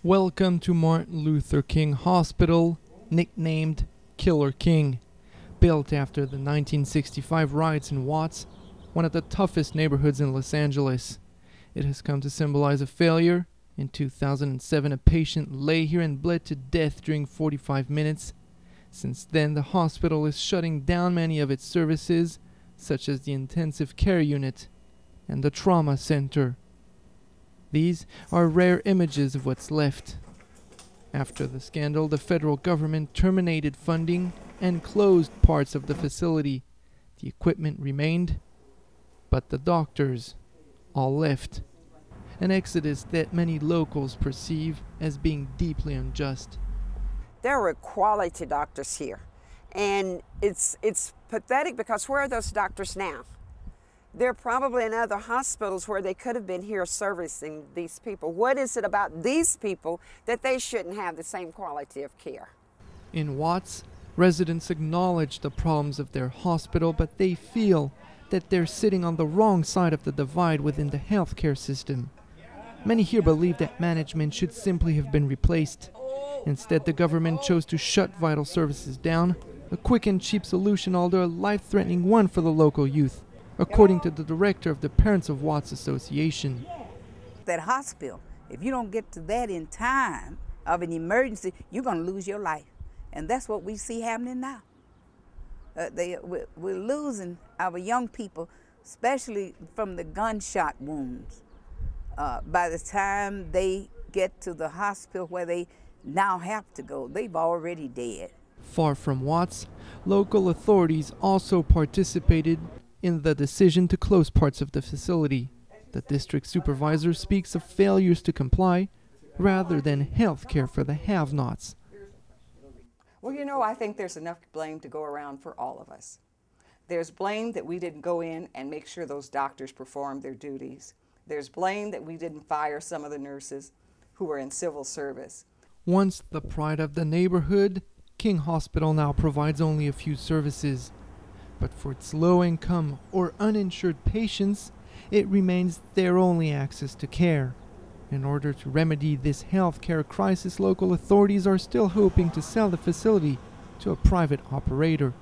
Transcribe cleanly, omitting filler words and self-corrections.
Welcome to Martin Luther King Hospital, nicknamed Killer King. Built after the 1965 riots in Watts, one of the toughest neighborhoods in Los Angeles. It has come to symbolize a failure. In 2007, a patient lay here and bled to death during 45 minutes. Since then, the hospital is shutting down many of its services, such as the intensive care unit and the trauma center. These are rare images of what's left. After the scandal, the federal government terminated funding and closed parts of the facility. The equipment remained, but the doctors all left. An exodus that many locals perceive as being deeply unjust. There are quality doctors here, and it's pathetic because where are those doctors now? They're probably in other hospitals where they could have been here servicing these people. What is it about these people that they shouldn't have the same quality of care? In Watts, residents acknowledge the problems of their hospital, but they feel that they're sitting on the wrong side of the divide within the healthcare system. Many here believe that management should simply have been replaced. Instead, the government chose to shut vital services down, a quick and cheap solution, although a life-threatening one for the local youth, according to the director of the Parents of Watts Association. That hospital, if you don't get to that in time of an emergency, you're going to lose your life. And that's what we see happening now. We're losing our young people, especially from the gunshot wounds. By the time they get to the hospital where they now have to go, they've already dead. Far from Watts, local authorities also participated in the decision to close parts of the facility. The district supervisor speaks of failures to comply rather than health care for the have-nots. Well, you know, I think there's enough blame to go around for all of us. There's blame that we didn't go in and make sure those doctors performed their duties. There's blame that we didn't fire some of the nurses who were in civil service. Once the pride of the neighborhood, King Hospital now provides only a few services. But for its low-income or uninsured patients, it remains their only access to care. In order to remedy this healthcare crisis, local authorities are still hoping to sell the facility to a private operator.